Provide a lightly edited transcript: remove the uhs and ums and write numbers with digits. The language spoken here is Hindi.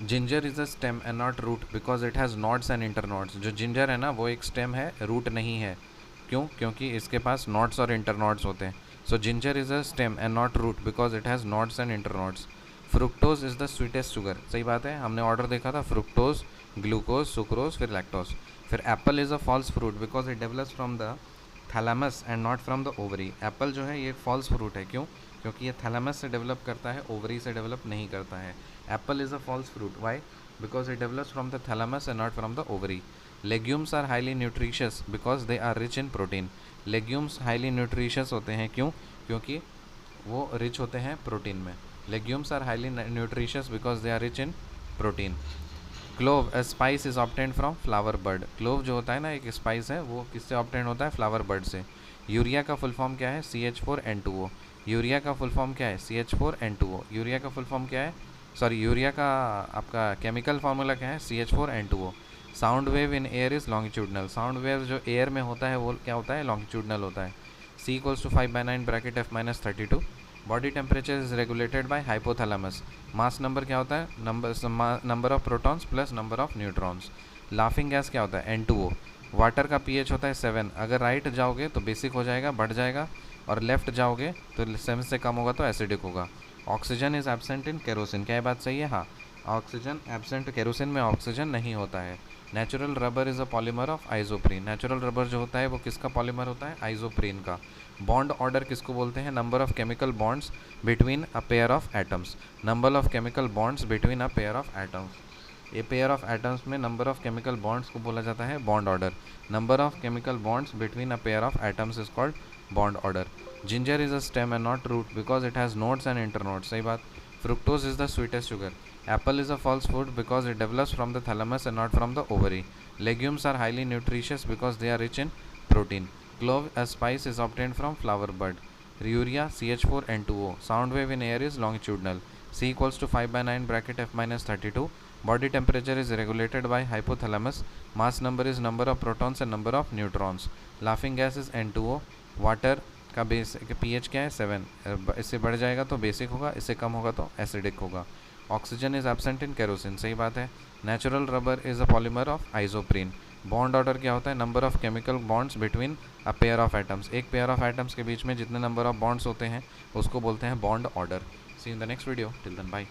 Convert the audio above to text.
Ginger is a stem and not root because it has nodes and internodes. जो जिंजर है ना वो एक स्टेम है, रूट नहीं है। क्यों? क्योंकि इसके पास नॉड्स और इंटरनॉड्स होते हैं। So ginger is a stem and not root because it has nodes and internodes. Fructose is the sweetest sugar. सही बात है, हमने ऑर्डर देखा था, फ्रुक्टोज, ग्लूकोज, सुक्रोज, फिर लैक्टोज। फिर apple is a false fruit because it develops from the thalamus and not from the ovary. Apple जो है ये फॉल्स फ्रूट है। क्यों? क्योंकि ये थैलामस से डेवलप करता है, ओवरी से डेवलप नहीं करता है। Apple is a false fruit, why? Because it develops from the thalamus and not from the ovary. Legumes are highly nutritious because they are rich in protein. Legumes highly nutritious होते हैं, क्यों? क्योंकि वो रिच होते हैं प्रोटीन में। Legumes are highly nutritious because they are rich in protein. Clove a spice is obtained from flower bud. Clove जो होता है ना एक स्पाइस है, वो किससे ऑब्टेन होता है? फ्लावर बर्ड से। यूरिया का फुल फॉर्म क्या है? CH4N2O। यूरिया का फुल फॉर्म क्या है? CH4N2O। यूरिया का फुल फॉर्म क्या है? सॉरी, यूरिया का आपका केमिकल फार्मूला क्या है? CH4N2O। Sound wave in air is longitudinal. Sound wave जो एयर में होता है वो क्या होता है? लॉन्गिट्यूडनल होता है। C equals to 5/9 bracket F minus 32। Body temperature is regulated by hypothalamus. Mass number क्या होता है? Number of protons plus number of neutrons. Laughing gas क्या होता है? N2O। वाटर का pH होता है 7। अगर राइट जाओगे तो बेसिक हो जाएगा, बढ़ जाएगा, और लेफ्ट जाओगे तो 7 से कम होगा तो एसिडिक होगा। Oxygen is absent in kerosene. क्या ये बात सही है? हाँ, ऑक्सीजन एब्सेंट, केरोसिन में ऑक्सीजन नहीं होता है। Natural rubber is a polymer of isoprene. Natural rubber जो होता है वो किसका पॉलीमर होता है? आइजोप्रीन का। बॉन्ड ऑर्डर किसको बोलते हैं? Number of chemical bonds between a pair of atoms. Number of chemical bonds between a pair of atoms. ये पेयर ऑफ एटम्स में नंबर ऑफ केमिकल बॉन्ड्स को बोला जाता है bond order. Number of chemical bonds between a pair of atoms is called bond order. Ginger is a stem and not root because it has nodes and internodes. सही बात। Fructose is the sweetest sugar. Apple is a false food because it develops from the thalamus and not from the ovary. Legumes are highly nutritious because they are rich in protein. Clove, a spice, is obtained from flower bud. Urea, CH4N2O. Sound wave in air is longitudinal. C equals to 5/9 bracket F minus 32. Body temperature is regulated by hypothalamus. Mass number is number of protons and number of neutrons. Laughing gas is N2O. Water का बेस pH क्या है? 7। इससे बढ़ जाएगा तो बेसिक होगा, इससे कम होगा तो एसिडिक होगा। Oxygen is absent in kerosene. सही बात है। Natural rubber is a polymer of isoprene. Bond order क्या होता है? Number of chemical bonds between a pair of atoms. एक पेयर ऑफ एटम्स के बीच में जितने नंबर ऑफ बॉन्ड्स होते हैं उसको बोलते हैं bond order. See in the next video. Till then bye.